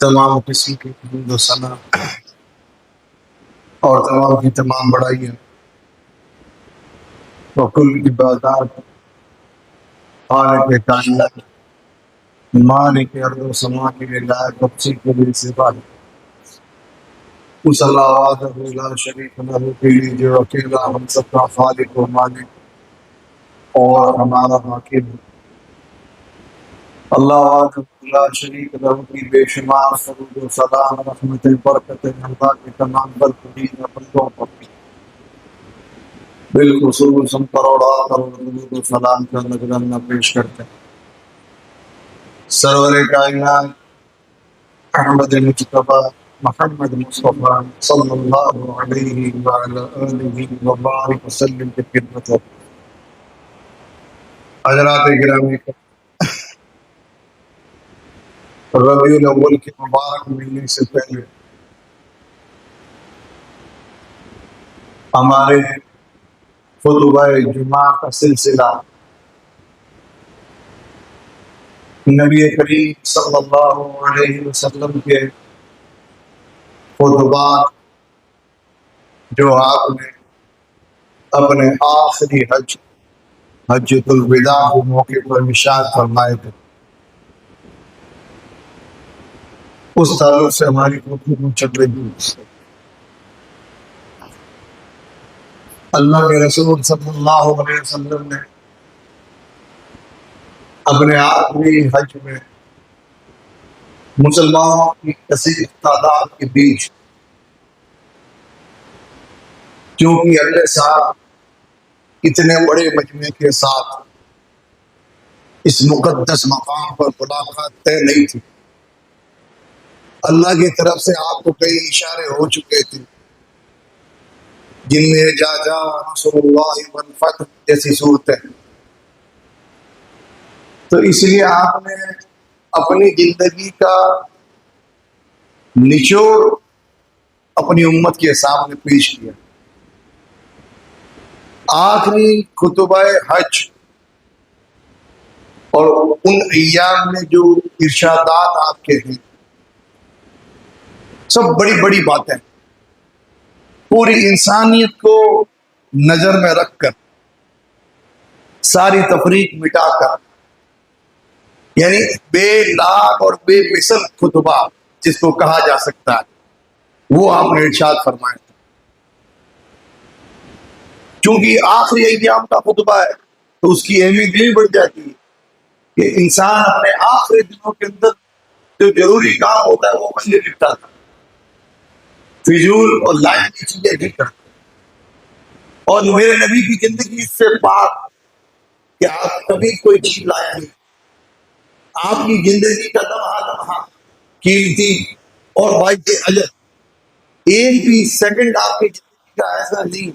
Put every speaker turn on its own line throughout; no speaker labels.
تمام قسم کی حمد و ثنا اور تمام کی تمام بڑائیاں وکل عبادات خالق کائنات مالک ارض و سما کے للہ تفصیل کے لیے صفات اس اللہ وحدہ لا شریک لہ کے لیے جو اکیلا ہم سب کا خالق و مالک اور ہمارا حاکم ہے۔ اللہ وحدہ لا شریک لہ کی بے شمار درود و سلام رحمت برکت اللہ کے تمام برکتین بندوں پر بالخصوص ہم کروڑا کروڑ درود و سلام کا نذرانہ پیش کرتے ہیں سرور کائنات احمد مجتبی محمد مصطفیٰ صلی اللہ علیہ وعلی آلہ وبارک وسلم کی خدمت ہے۔ حضرات گرامی، ربیع الاول کے مبارک مہینے سے پہلے ہمارے خطبہ جمعہ کا سلسلہ نبی کریم صلی اللہ علیہ وسلم کے خطبات جو آپ نے اپنے آخری حجۃ الوداع کے موقع پر ارشاد فرمائے تھے، اس تعلق سے ہماری گفتگو چل رہی ہے۔ اللہ کے رسول صلی اللہ علیہ وسلم نے اپنے آخری حج میں مسلمانوں کی کثیر تعداد کے بیچ کیونکہ اگلے سال اتنے بڑے مجمع کے ساتھ اس مقدس مقام پر ملاقات طے نہیں تھی، اللہ کی طرف سے آپ کو کئی اشارے ہو چکے تھے جن میں جا جا رسول اللہ والفتح جیسی صورتیں، تو اس لیے آپ نے اپنی زندگی کا نچوڑ اپنی امت کے سامنے پیش کیا۔ آخری خطبہ حج اور ان ایام میں جو ارشادات آپ کے ہیں سب بڑی بڑی باتیں، پوری انسانیت کو نظر میں رکھ کر، ساری تفریق مٹا کر، یعنی بے لاگ اور بے مثل خطبہ جس کو کہا جا سکتا ہے وہ آپ نے ارشاد فرمایا تھا۔ چونکہ آخری ایام کا خطبہ ہے تو اس کی اہمیت بھی بڑھ جاتی ہے کہ انسان اپنے آخری دنوں کے اندر جو ضروری کام ہوتا ہے وہ پہلے نپٹا تھا، فضول اور لائن کی چیزیں نہیں کرتا، اور میرے نبی کی زندگی سے بات کہ آپ کبھی کوئی چیز لایا نہیں، آپ کی زندگی کا لمحہ لمحہ قیمتی اور باعث اجر، ایک بھی سیکنڈ آپ کی زندگی کا ایسا نہیں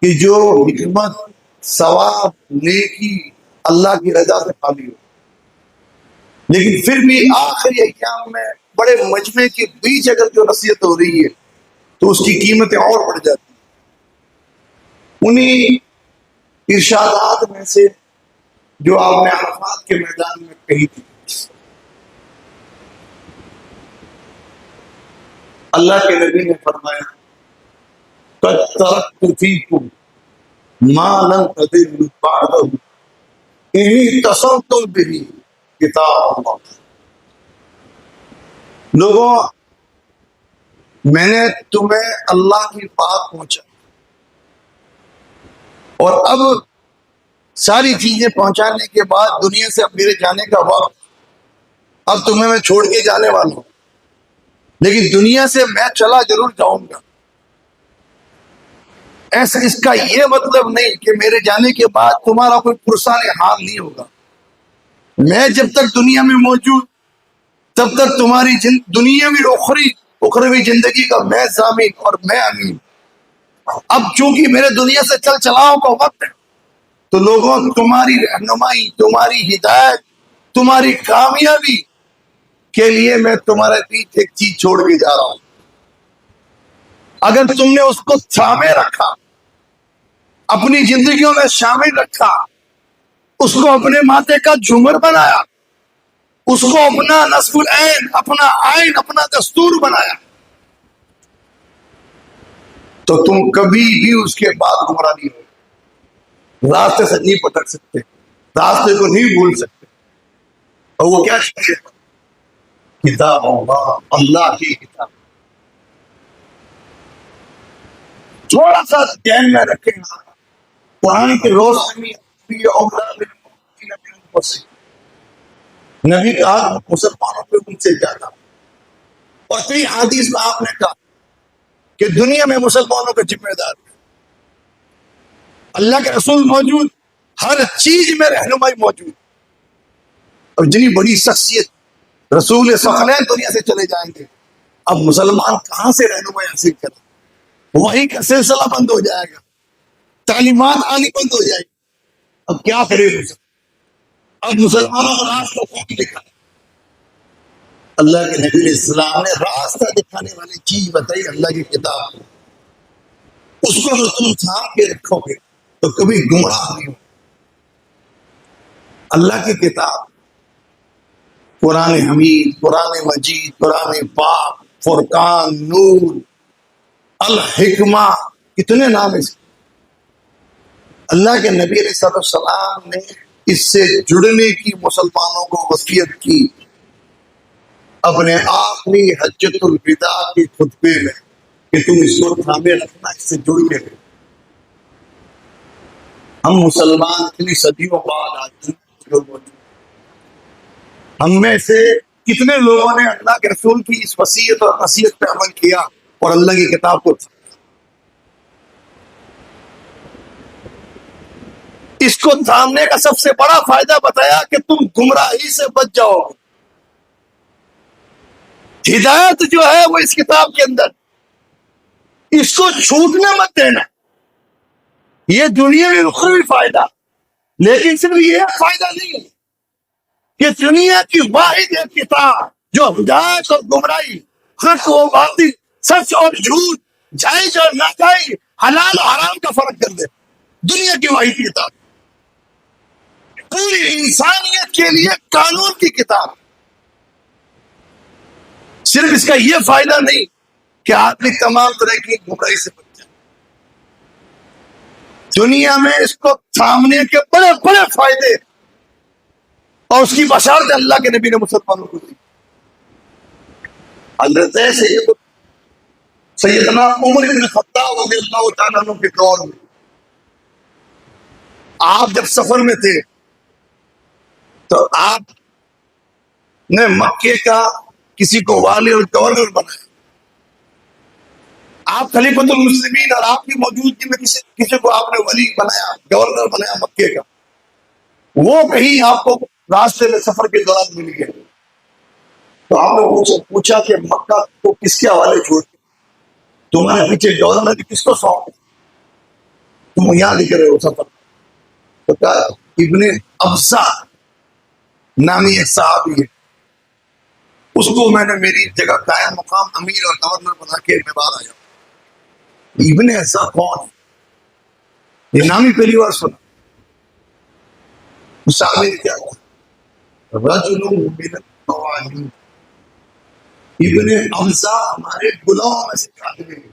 کہ جو حکمت، ثواب، نیکی، اللہ کی رضا سے خالی ہو۔ لیکن پھر بھی آخری ایام میں بڑے مجمع کے بیچ اگر جو نصیحت ہو رہی ہے تو اس کی قیمتیں اور بڑھ جاتی ہیں۔ انہی ارشادات میں سے جو آپ نے عرفات کے میدان میں کہی تھی، اللہ کے نبی نے فرمایا قد ترکت فیکم ما لن تضلوا بعدہ ان اعتصمتم بہ کتاب اللہ۔ لوگوں، میں نے تمہیں اللہ کی بات پہنچا اور اب ساری چیزیں پہنچانے کے بعد دنیا سے اب میرے جانے کا وقت، اب تمہیں میں چھوڑ کے جانے والا ہوں، لیکن دنیا سے میں چلا ضرور جاؤں گا۔ ایسا اس کا یہ مطلب نہیں کہ میرے جانے کے بعد تمہارا کوئی پرسان حال نہیں ہوگا۔ میں جب تک دنیا میں موجود تب تک تمہاری دنیاوی اخروی زندگی کا میں ضامن اور میں امین۔ اب چونکہ میرے دنیا سے چل چلاؤ کا وقت ہے تو لوگوں، تمہاری رہنمائی، تمہاری ہدایت، تمہاری کامیابی کے لیے میں تمہارے بیچ ایک چیز چھوڑ کے جا رہا ہوں۔ اگر تم نے اس کو تھامے رکھا، اپنی زندگیوں میں شامل رکھا، اس کو اپنے ماتھے کا جھومر بنایا، اس کو اپنا نصب العین، اپنا آئین، اپنا دستور بنایا، تو تم کبھی بھی اس کے بعد گمراہ نہیں ہو، راستے سے نہیں پٹک سکتے، راستے کو نہیں بھول سکتے۔ اور وہ کیا چیز ہے؟ کتاب اللہ، اللہ کی کتاب۔ تھوڑا سا ذہن میں رکھیں گا، قرآن کی روشنی نبی کہا مسلمانوں پہ ان سے زیادہ، اور کئی حدیث میں آپ نے کہا کہ دنیا میں مسلمانوں کا ذمہ دار ہے، اللہ کے رسول موجود، ہر چیز میں رہنمائی موجود، اور جتنی بڑی شخصیت رسول ثقلین دنیا سے چلے جائیں گے، اب مسلمان کہاں سے رہنمائی حاصل کریں؟ وہی کا سلسلہ بند ہو جائے گا، تعلیمات آنی بند ہو جائے گی، اب کیا کرے؟ اب مسلمانوں کو راستہ کون دکھائے؟ اللہ کے نبی علیہ السلام نے راستہ دکھانے والی چیز بتائی، اللہ کی کتاب، اس کو اگر تم تھام کے رکھو گے تو کبھی گمراہ نہیں ہو۔ اللہ کی کتاب، قرآن حمید، قرآن مجید، قرآن پاک، فرقان، نور، الحکمہ، کتنے نام اس کے۔ اللہ کے نبی علیہ السلام نے اس سے جڑنے کی مسلمانوں کو وصیت کی اپنے آخری حجۃ الوداع کے خطبے میں کہ تم اس کو تھامے رکھنا، اس سے جڑ کے۔ ہم مسلمان اتنی صدیوں بعد آج ہم میں سے کتنے لوگوں نے اللہ کے رسول کی اس وصیت اور نصیحت پہ عمل کیا اور اللہ کی کتاب کو؟ اس کو تھامنے کا سب سے بڑا فائدہ بتایا کہ تم گمراہی سے بچ جاؤ گے۔ ہدایت جو ہے وہ اس کتاب کے اندر، اس کو چھوٹنے مت دینا۔ یہ دنیا میں اخروی فائدہ، لیکن صرف یہ فائدہ نہیں کہ دنیا کی واحد ایک کتاب جو ہدایت اور گمراہی، حق و باطل، سچ اور جھوٹ، جائز اور ناجائز، حلال اور حرام کا فرق کر دے، دنیا کی واحد کتاب، پوری انسانیت کے لیے قانون کی کتاب۔ صرف اس کا یہ فائدہ نہیں کہ آدمی تمام طرح کی گمراہی سے بچ جائے، دنیا میں اس کو تھامنے کے بڑے بڑے فائدے اور اس کی بشارت اللہ کے نبی نے مسلمانوں کو دی۔ حضرت سیدنا عمر بن خطاب رضی اللہ تعالیٰ عنہ کے دور میں آپ جب سفر میں تھے تو آپ نے مکے کا کسی کو والی اور گورنر بنایا۔ آپ خلیفۃ المسلمین اور آپ کی موجودگی میں کسی کو آپ نے ولی بنایا، گورنر بنایا مکے کا۔ وہ کہیں آپ کو راستے میں سفر کے دوران مل گئے تو آپ نے پوچھا کہ مکہ کو کس کے حوالے چھوڑ کے تمہارے پیچھے گورنر کس کو سونپ، تم یہاں لکھ رہے ہو سفر؟ تو کہا ابن ابزا نامی ایک صحابی ہے، اس کو میں نے میری جگہ قائم مقام امیر اور گورنر بنا کے میں باہر آیا۔ ابن ابزا کون ہے؟ یہ نام ہی پہلی بار سنا۔ صحابی نے کیا کہا؟ رجل من الموالین، ابن ابزا ہمارے غلاموں میں سے کامل ہے۔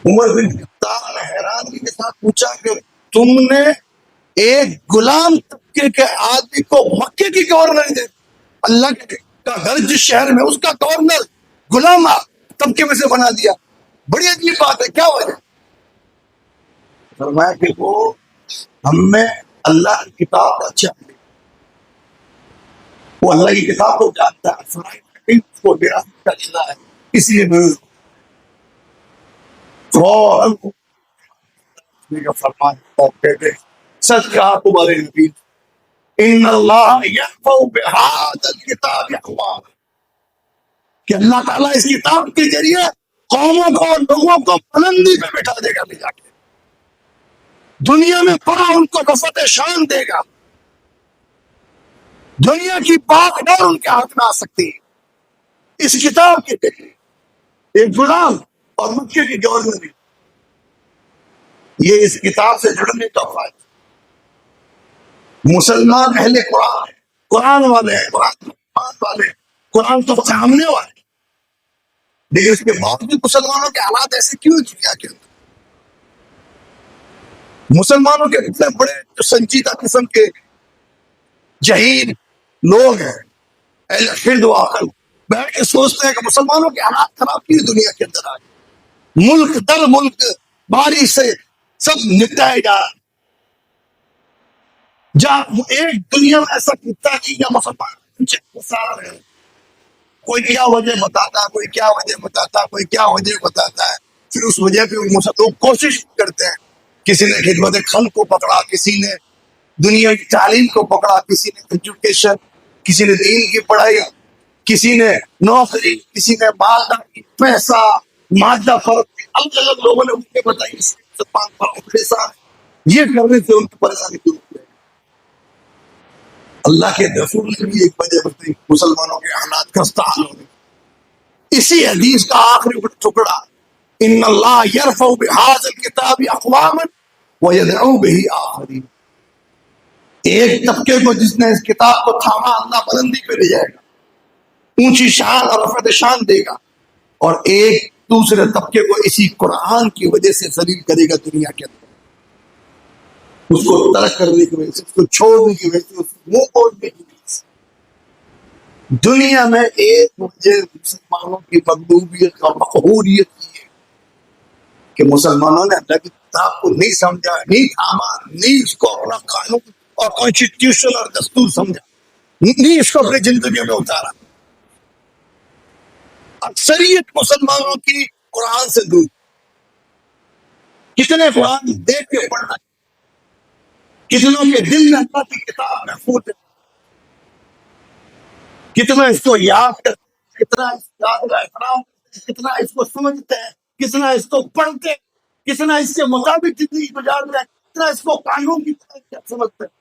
عمر بن خطاب نے حیرانی کے ساتھ پوچھا کہ تم نے ایک غلام طبقے کے آدمی کو مکے کی گورنر دے، اللہ کا گھر جس شہر میں اس کا گورنر غلام طبقے میں سے بنا دیا، بڑی عجیب بات ہے، کیا وجہ؟ فرمایا کہ وہ ہم میں اللہ کی کتاب اچھا ہے، وہ اللہ کی کتاب کو جانتا ہے، فرمایا اس کو وراثت کا حصہ ہے، اس لیے میں فرمایا کہتے سچ کہا تمہارے نبی، ان اللہ یحفظ بہذا الکتاب اقوام، کہ اللہ تعالیٰ اس کتاب کے ذریعے قوموں کو اور لوگوں کو بلندی پہ بٹھا دے گا، لے جا کے دنیا میں بڑا ان کو رفعت شان دے گا، دنیا کی باغ ڈور ان کے ہاتھ میں آ سکتی ہے اس کتاب کے ذریعے۔ ایک غلام اور مکے کی گورنر، یہ اس کتاب سے جڑنے کا فائدہ۔ مسلمان اہل قرآن ہے، قرآن والے ہیں، قرآن والے ہیں، قرآن تو سامنے والے، لیکن اس کے باوجود مسلمانوں کے حالات ایسے کیوں ہیں دنیا کے اندر؟ مسلمانوں کے اتنے بڑے جو سنجیدہ قسم کے جہین لوگ ہیں، اہل فرد و عقل، بیٹھ کے سوچتے ہیں کہ مسلمانوں کے حالات خراب کیوں دنیا کے اندر آئے، ملک در ملک باری سے سب نپٹائے جا رہا ہے، جہاں ایک دنیا میں ایسا خطہ نہیں یا مسلمان ساتھ رہے، کوئی کیا وجہ بتاتا، کوئی کیا وجہ بتاتا، کوئی کیا وجہ بتاتا ہے، پھر اس وجہ پہ لوگ کوشش کرتے ہیں، کسی نے خدمت خلق کو پکڑا، کسی نے دنیا کی تعلیم کو پکڑا، کسی نے ایجوکیشن، کسی نے دین کی پڑھائی، کسی نے نوکری، کسی نے مالداری، پیسہ، مادہ فرق، الگ الگ لوگوں نے ان کے بتائی مسلمان پر ساتھ یہ کرنے سے ان کی پریشانی دور ہوئی۔ اللہ کے رسول نے بھی ایک وجہ بتائی مسلمانوں کے حالات خستہ حال ہونے، اسی حدیث کا آخری ٹکڑا، ان اللہ یرفع بہذا الکتاب اقواما ویدعو بہ آخرین، ایک طبقے کو جس نے اس کتاب کو تھاما اللہ بلندی پہ لے جائے گا، اونچی شان اور رفعت شان دے گا، اور ایک دوسرے طبقے کو اسی قرآن کی وجہ سے ذلیل کرے گا دنیا کے اندر، اس کو ترک کرنے کی وجہ سے، اس کو چھوڑنے کی وجہ سے، اس کو منہ موڑنے کی وجہ سے۔ دنیا میں ایک وجہ مسلمانوں کی مقبولیت اور مقبولیت کی ہے کہ مسلمانوں نے اللہ کی کتاب کو نہیں سمجھا، نہیں تھاما، نہیں اس کو اپنا قانون اور کانسٹیٹیوشن اور دستور سمجھا، نہیں اس کو اپنی زندگی میں اتارا۔ اکثریت مسلمانوں کی قرآن سے دور، کتنے قرآن دیکھ کے پڑھنا، کتنوں کے دل میں اللہ کی کتاب محفوظ ہے، کتنا اس کو یاد کرتے، کتنا اس یاد کا احترام، کتنا اس کو سمجھتے ہیں، کتنا اس کو پڑھتے ہیں، کتنا اس کے مطابق زندگی گزارتے ہیں، کتنا اس کو قانون کی طرح سمجھتے ہیں،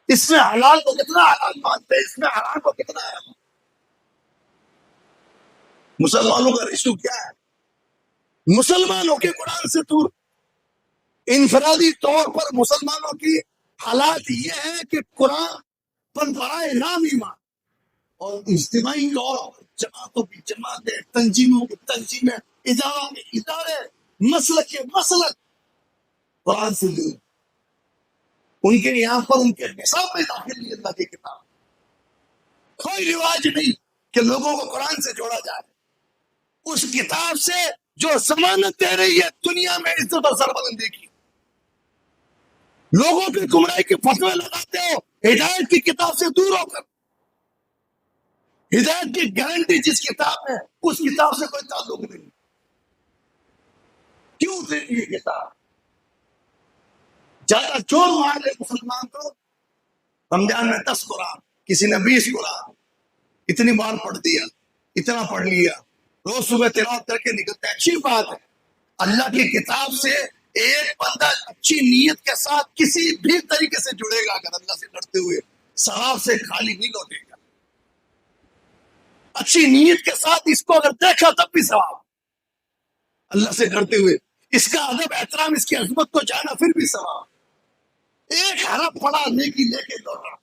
اس میں حلال کو کتنا حلال مانتے ہیں، اس میں حرام کو کتنا حرام۔ مسلمانوں کا ایشو کیا ہے؟ مسلمانوں کے قرآن سے دور، انفرادی طور پر مسلمانوں کی حالات یہ ہے کہ قرآن پر برائے نام ایمان، اور اجتماعی طور پر جماعتوں کی جماعتیں، تنظیموں کی تنظیمیں، اداروں کے ادارے، مسلک کے مسلک قرآن سے دور، ان کے یہاں پر ان کے نصاب میں داخل نہیں اللہ کی کتاب، کوئی رواج نہیں کہ لوگوں کو قرآن سے جوڑا جائے، اس کتاب سے جو ضمانت دے رہی ہے دنیا میں عزت اور سربلندی کی، لوگوں پہ گمراہی کے فتوے لگاتے ہو ہدایت کی کتاب سے دور ہو کر، ہدایت کی گارنٹی جس کتاب میں، اس کتاب سے کوئی تعلق نہیں، کیوں دے یہ کتاب؟ زیادہ چور مار لے مسلمان کو، رمضان میں 10 قرآن، کسی نے 20 قرآن، اتنی بار پڑھ دیا، اتنا پڑھ لیا، روز صبح تلاوت کر کے نکلتا ہے، اچھی بات ہے، اللہ کی کتاب سے ایک بندہ اچھی نیت کے ساتھ کسی بھی طریقے سے جڑے گا، اگر اللہ سے ڈرتے ہوئے ثواب سے خالی نہیں لوٹے گا، اچھی نیت کے ساتھ اس کو اگر دیکھا تب بھی ثواب، اللہ سے ڈرتے ہوئے اس کا ادب احترام، اس کی عظمت کو جانا، پھر بھی ثواب، ایک حرف پڑا نیکی لے کے لوٹا،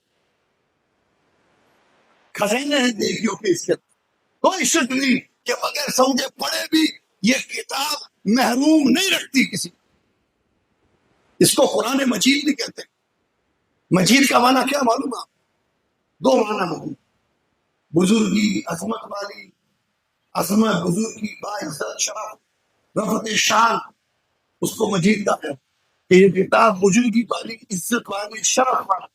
خزانے ہیں نیکیوں کے، اس کے کوئی شک نہیں کہ بغیر سمجھے پڑھے بھی یہ کتاب محروم نہیں رکھتی کسی، اس کو قرآن مجید بھی کہتے ہیں۔ مجید کا معنی کیا معلوم ہے؟ 2 معنی معلوم، بزرگی، عظمت والی، عظمت، بزرگی، باعزت، شرف، رفعت شان، اس کو مجید کا ہے کہ یہ کتاب بزرگی والی، عزت والی، شرف والی،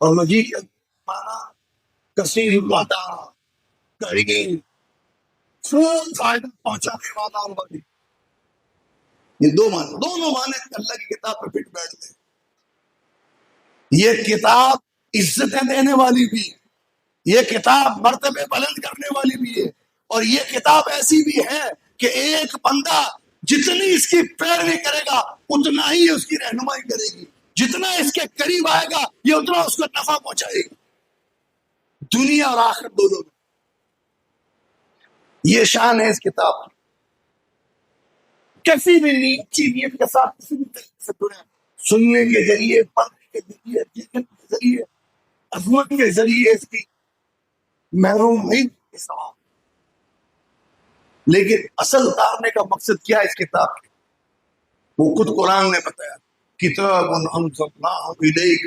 اور مجید کا معنی کثیر الوعدہ، کریم، خوب فائدہ پہنچانے والا اور والی، یہ 2 معنی، دونوں معنی اللہ کی کتاب پہ فٹ بیٹھتے ہیں۔ یہ کتاب عزتیں دینے والی بھی ہے، یہ کتاب مرتبے بلند کرنے والی بھی ہے، اور یہ کتاب ایسی بھی ہے کہ ایک بندہ جتنی اس کی پیروی کرے گا اتنا ہی اس کی رہنمائی کرے گی، جتنا اس کے قریب آئے گا یہ اتنا اس کو نفع پہنچائے گی، دنیا اور آخرت دونوں میں۔ یہ شان ہے اس کتاب کی، کسی بھی اچھی نیت کے ساتھ کسی بھی طریقے سے جڑے، سننے کے ذریعے، پڑھنے کے ذریعے، دیکھنے کے ذریعے عظمت کے ذریعے اس کی محروم نہیں ثواب. لیکن اصل اتارنے کا مقصد کیا ہے اس کتاب کے؟ وہ خود قرآن نے بتایا کتاب انزلناہ الیک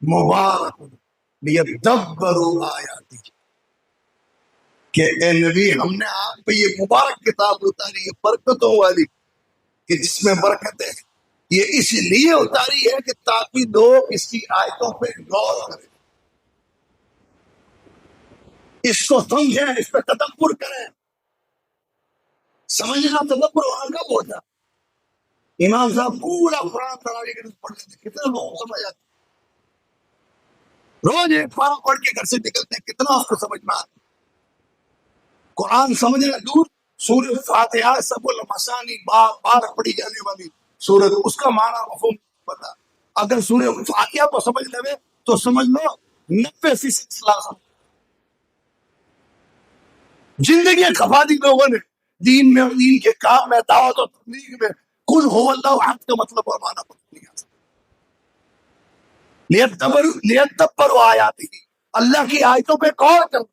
مبارک لیدبروا آیاتہ، کہ اے نبی ہم نے آپ پہ یہ مبارک کتاب اتاری ہے برکتوں والی، کہ جس میں برکتیں ہیں. یہ اس لیے اتاری ہے کہ تاکہ لوگ اس کی آیتوں پہ غور کریں، اس کو سمجھیں، اس پہ تدبر کریں. سمجھنا تدبر وہاں کب ہوتا؟ امام صاحب پورا قرآن تراویح کے پڑھ لیتے، کتنے لوگوں کو سمجھ آتا؟ روز ایک پارا پڑھ کے گھر سے نکلتے ہیں، کتنا اس کو سمجھ میں آتا؟ قرآن سمجھنا دور، سورہ فاتحہ سب المثانی بار پڑھی جانے والی سورت، اس کا معنی مفہوم پتا. اگر سورہ فاتحہ کو سمجھ لے تو سمجھ لو 90% اصلاح سمجھ. زندگیاں کھپا دی لوگوں نے دین میں، دین کے کام میں، دعوت و تبلیغ میں. قل هو اللہ احد کا مطلب اور معنی پتہ نہیں آتا. لیدبروا آیاتہ، اللہ کی آیتوں پہ غور کرنا،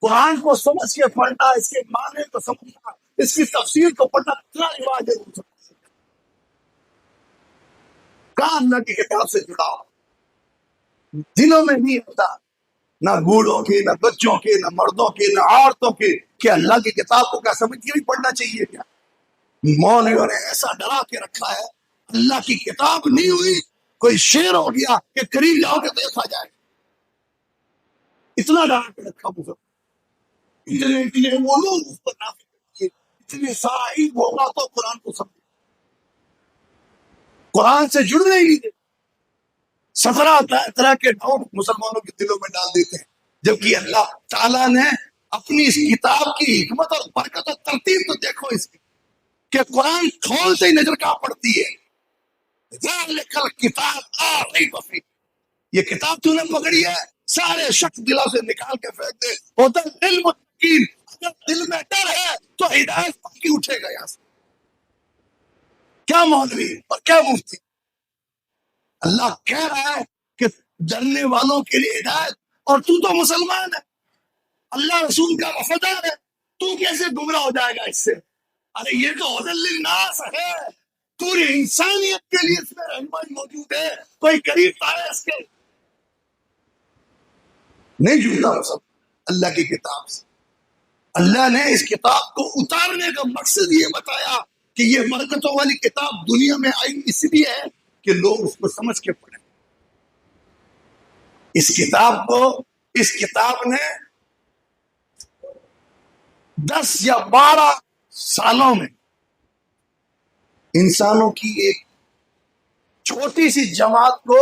قرآن کو سمجھ کے پڑھنا، اس کے معنی کو سمجھنا، اس کی تفسیر کو پڑھنا کتنا رواج ہے. کہاں اللہ کی کتاب سے جڑاؤ دلوں میں نہیں ہوتا، نہ بوڑھوں کے، نہ بچوں کے، نہ مردوں کے، نہ عورتوں کے، کہ اللہ کی کتاب کو کیا سمجھ کے نہیں پڑھنا چاہیے. کیا مولویوں نے ایسا ڈرا کے رکھا ہے، اللہ کی کتاب نہیں ہوئی کوئی شعر ہو گیا کہ قریب جاؤ کے دیکھا جائے، اتنا ڈرا کے رکھا مجھے. اتنے وہ لوگ اس پر نافذ کیے، اتنے سارا علم ہوگا تو قرآن کو سمجھے، قرآن سے جڑنے ہی نہیں. 17 طرح کے ڈاؤٹ مسلمانوں کے دلوں میں ڈال دیتے ہیں، جبکہ اللہ تعالیٰ نے اپنی اس کتاب کی حکمت اور برکت اور ترتیب تو دیکھو اس کی، کہ قرآن کھولتے ہی نظر کہاں پڑتی ہے، ذالک الکتاب لا ریب فیہ، یہ کتاب تو نے پکڑی ہے، سارے شک دلوں سے نکال کے پھینک دے. ہوتا علم یقین، اگر دل میں ڈر ہے تو ہدایت پکی اٹھے گا. یہاں سے کیا مولوی اور کیا مفتی، اللہ کہہ رہا ہے کہ ڈرنے والوں کے لیے ہدایت، اور تو مسلمان ہے، اللہ رسول کا وفادار ہے، تو کیسے گمراہ ہو جائے گا اس سے؟ ارے یہ تو ہدی للناس ہے، پوری انسانیت کے لیے اس میں رہنمائی موجود ہے، کوئی قریب آئے اس کے نہیں جھوٹا ہو سب اللہ کی کتاب سے. اللہ نے اس کتاب کو اتارنے کا مقصد یہ بتایا کہ یہ برکتوں والی کتاب دنیا میں آئی اس لیے ہے کہ لوگ اس کو سمجھ کے پڑھیں. اس کتاب نے 10 یا 12 سالوں میں انسانوں کی ایک چھوٹی سی جماعت کو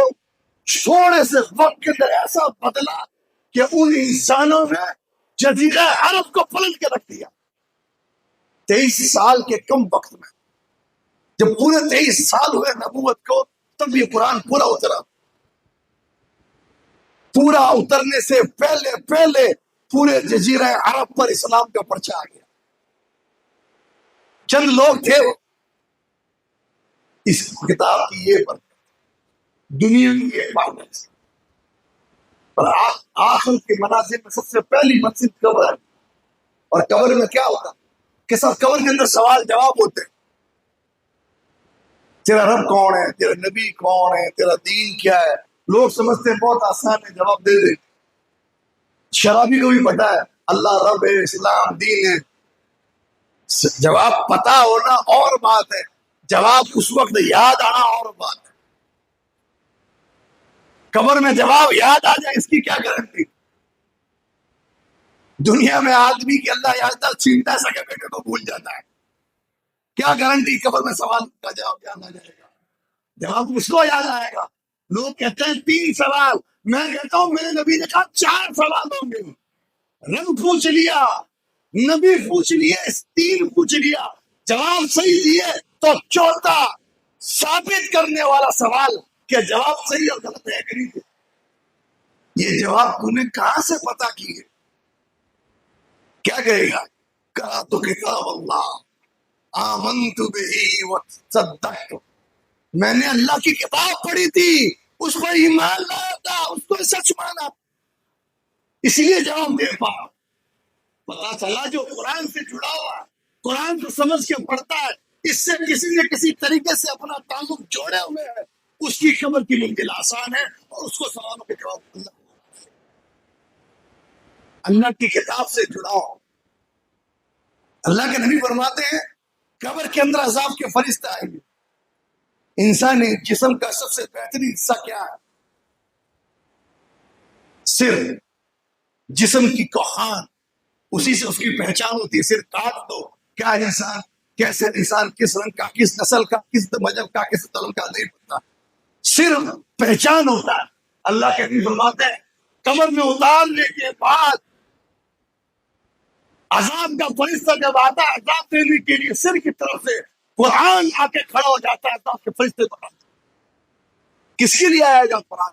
تھوڑے سے وقت کے اندر ایسا بدلا کہ ان انسانوں نے جزیرہ عرب کو پلٹ کے رکھ دیا. 23 سال کے کم وقت میں، جب پورے 23 سال ہوئے نبوت کو، تب یہ قرآن پورا اترا. پورا اترنے سے پہلے پورے جزیرہ عرب پر اسلام کا پرچہ آ گیا. چند لوگ تھے اس کتاب کی یہ برکت، دنیا کی یہ عبادت. اور آخر کے منازل میں سب سے پہلی منزل قبر ہے. اور قبر میں کیا ہوتا کہ سب قبر کے اندر سوال جواب ہوتے ہیں. تیرا رب کون ہے، تیرا نبی کون ہے، تیرا دین کیا ہے. لوگ سمجھتے ہیں بہت آسان ہے، جواب دے دے. شرابی کو بھی پتا ہے اللہ رب ہے، اسلام دین ہے. جواب پتا ہونا اور بات ہے، جواب اس وقت یاد آنا اور بات ہے. قبر میں جواب یاد آ جائے اس کی کیا گارنٹی؟ دنیا میں آدمی کی اللہ یاد چھینتا سکے بیٹے کو بھول جاتا ہے، کیا گارنٹی قبر میں سوال کا جواب یاد آ جائے گا؟ جواب اس کو یاد آئے گا. لوگ کہتے ہیں 3 سوال، میں کہتا ہوں میرے نبی نے کہا 4 سوال ہوں گے. رب پوچھ لیا، نبی پوچھ لیے، 3 پوچھ لیا، جواب صحیح دیے تو 4 ثابت کرنے والا سوال کہ جواب صحیح اور غلط ہے کہ نہیں. یہ جواب تو نے کہاں سے پتا کی ہے؟ کیا کہے گا؟ کہا تو کتاب اللہ آمنت بہ وصدقت، میں نے اللہ کی کتاب پڑھی تھی اس پر ایمان لایا تھا، اس کو سچ مانا، اس لیے جواب دے پا۔ پتا چلا جو قرآن سے جڑا ہوا ہے، قرآن کو سمجھ کے پڑھتا ہے، اس سے کسی نہ کسی طریقے سے اپنا تعلق جوڑے ہوئے ہے، اس کی خبر کی منزل آسان ہے، اور اس کو سوالوں کے جواب اللہ کی کتاب سے جڑاؤ۔ اللہ کے نبی فرماتے ہیں قبر کے اندر عذاب کے فرشتے آئیں گے، انسانی جسم کا سب سے بہترین حصہ کیا ہے؟ سر، جسم کی کوہان، اسی سے اس کی پہچان ہوتی ہے۔ سر کاٹ دو، کیا انسان، کیسے انسان، کس رنگ کا، کس نسل کا، کس مذہب کا، کس دھرم کا، نہیں پتا، صرف پہچان ہوتا ہے۔ اللہ کے نبی فرماتے ہیں قبر میں اتارنے کے بعد عذاب کا فرشتہ جب آتا ہے عذاب دینے کے لیے، سر کی طرف سے قرآن آ کے کھڑا ہو جاتا ہے عذاب کے فرشتے کو۔ کس کے لیے آیا گا قرآن؟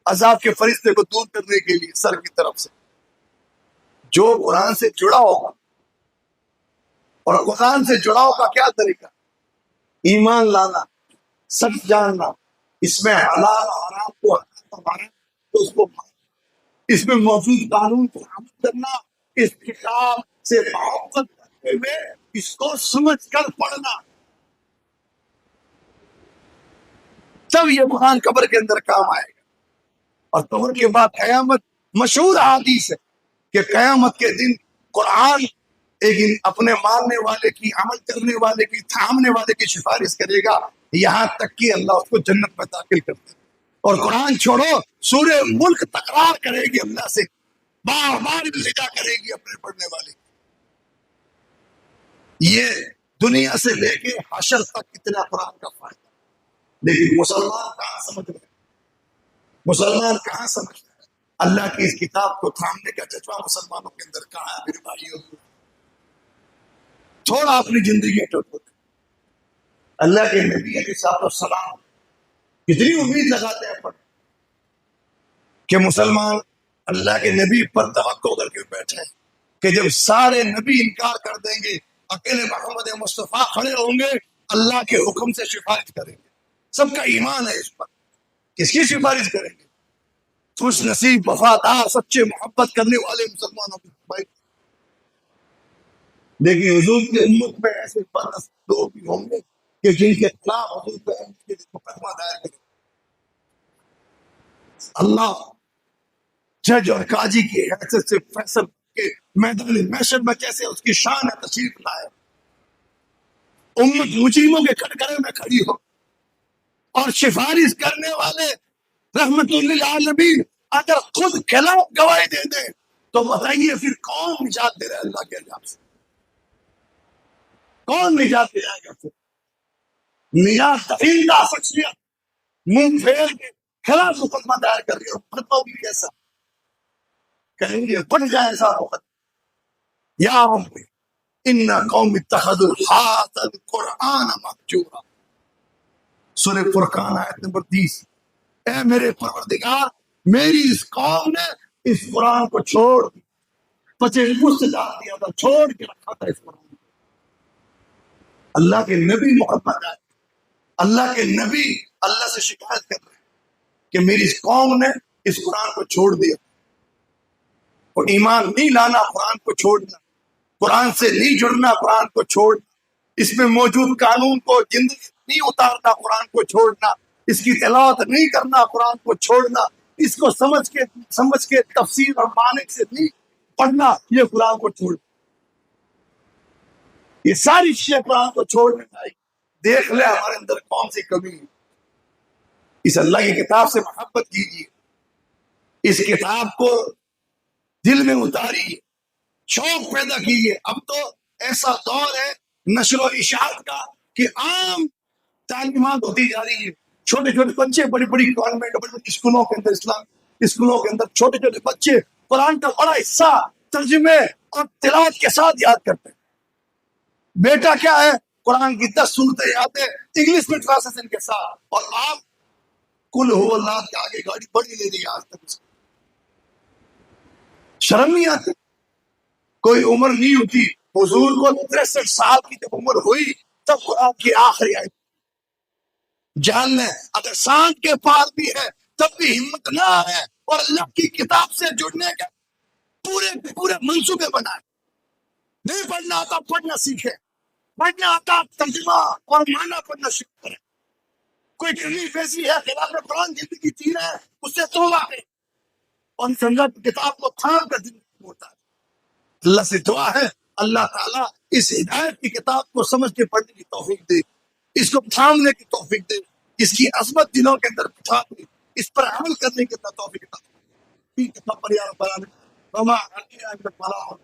عذاب کے فرشتے کو دور کرنے کے لیے سر کی طرف سے۔ جو قرآن سے جڑا ہوگا، اور قرآن سے جڑاؤ کا کیا طریقہ؟ ایمان لانا، سچ جاننا، اس میں حلال حرام کو تو اس کو، اس میں موجود قانون کو عمل کرنا، اس کتاب سے محبت کرتے ہوئے اس کو سمجھ کر پڑھنا، تب یہ قرآن قبر کے اندر کام آئے گا۔ اور قبر کے بعد قیامت، مشہور حدیث ہے کہ قیامت کے دن قرآن ایک اپنے ماننے والے کی، عمل کرنے والے کی، تھامنے والے کی سفارش کرے گا، یہاں تک کہ اللہ اس کو جنت میں داخل کر دے۔ اور قرآن چھوڑو، سورہ ملک تکرار کرے گی اللہ سے، بار بار التجا کرے گی اپنے پڑھنے والے۔ یہ دنیا سے لے کے حشر تک کتنا قرآن کا فائدہ، لیکن مسلمان کہاں سمجھ رہے، مسلمان کہاں سمجھ رہے؟ اللہ کی اس کتاب کو تھامنے کا جذبہ مسلمانوں کے اندر کہاں ہے میرے بھائیوں؟ تھوڑا اپنی زندگی ٹوٹو۔ اللہ کے نبی علیہ السلام کتنی امید لگاتے ہیں پر کہ مسلمان اللہ کے نبی پر توقع کر کے بیٹھے ہیں کہ جب سارے نبی انکار کر دیں گے، اکیلے محمد مصطفیٰ کھڑے ہوں گے، اللہ کے حکم سے سفارش کریں گے۔ سب کا ایمان ہے اس پر، کس کی سفارش کریں گے؟ خوش نصیب، وفادار، سچے، محبت کرنے والے مسلمانوں کی بھائی۔ لیکن حضور کی امت میں ایسے بدنصیب لوگ بھی ہوں گے کہ جن کے خلاف حضور کے مقدمہ دائر کرے۔ اللہ جج اور قاضی کی حیثیت سے فیصل کے میدان محشر میں کیسے اس کی شان ہے تشریف لائے، امت مجرموں کے کٹکرے میں کھڑی ہو، اور سفارش کرنے والے رحمت للعالمین اگر خود خلاف گواہی دے دیں تو بتائیے پھر کون نجات دے رہا ہے اللہ کے عذاب سے؟ کون نجات دے جائے گا؟ پھر نجات دہندہ شخصیت منہ پھیر کے خلاف مقدمہ دائر کر رہی ہے، فتویٰ بھی کیسا کہیں گے، پڑ جائے ایسا وقت، یا رب ان قوم اتخذوا هذا القرآن مهجورا، سورہ فرقان آیت نمبر 30۔ اے میرے پروردگار، میری اس قوم نے اس قرآن کو چھوڑ پچے مست ڈال دیا تھا، چھوڑ کے رکھا تھا اس قرآن کو۔ اللہ کے نبی محمد آئے، اللہ کے نبی اللہ سے شکایت کر رہے ہیں کہ میری اس قوم نے اس قرآن کو چھوڑ دیا، اور ایمان نہیں لانا، قرآن کو چھوڑنا، قرآن سے نہیں جڑنا، قرآن کو چھوڑنا، اس میں موجود قانون کو زندگی نہیں اتارنا، قرآن کو چھوڑنا، اس کی تلاوت نہیں کرنا، قرآن کو چھوڑنا، اس کو سمجھ کے تفسیر اور معنی سے نہیں پڑھنا، یہ قرآن کو چھوڑنا، یہ ساری چیزیں قرآن کو چھوڑنے چاہیے۔ دیکھ لے ہمارے اندر کون سی کمی ہے۔ اس اللہ کی کتاب سے محبت کیجیے، اس کتاب کو دل میں اتاریے، شوق پیدا کیجیے۔ اب تو ایسا دور ہے نشر و اشاعت کا کہ عام تعلیمات ہوتی جا رہی ہے، چھوٹے چھوٹے بچے بڑی بڑی گورنمنٹ بڑی بڑی اسکولوں کے اندر، اسلام اسکولوں کے اندر چھوٹے چھوٹے بچے قرآن کا بڑا حصہ ترجمے اور تلاوت کے ساتھ یاد کرتے ہیں۔ بیٹا کیا ہے، قرآن کی 10 سورتیں یاد ہے انگلش میں ٹرانسلیشن کے ساتھ، اور آپ کل ہو اللہ کے آگے گاڑی بڑی لے رہی ہے آج تک، اس کو شرم نہیں آتی؟ کوئی عمر نہیں ہوتی، حضور کو 63 سال کی جب عمر ہوئی تب قرآن کی آخری آیت جان لیں، اگر سانس کے پار بھی ہے تب بھی ہمت نہ ہے اور اللہ کی کتاب سے جڑنے کے پورے منصوبے بنائے. نہیں پڑھنا آتا پڑھنا سیکھے, پڑھنا آتا ترجمہ اور معنی پڑھنا شروع کرے. کوئی کمی بیسی ہے خلاف قرآن زندگی جی رہا ہے اس سے توبہ کرے اور سنگت کتاب کو تھام کر زندگی ہوتا ہے. اللہ سے دعا ہے اللہ تعالیٰ اس ہدایت کی کتاب کو سمجھ کے پڑھنے کی توفیق دے, اس کو تھامنے کی توفیق دے, اس کی عظمت دلوں کے اندر بٹھا دے, اس پر عمل کرنے کی توفیق دے. ٹھیک ہے, پر یا رب العالمین وما علینا الا البلاغ.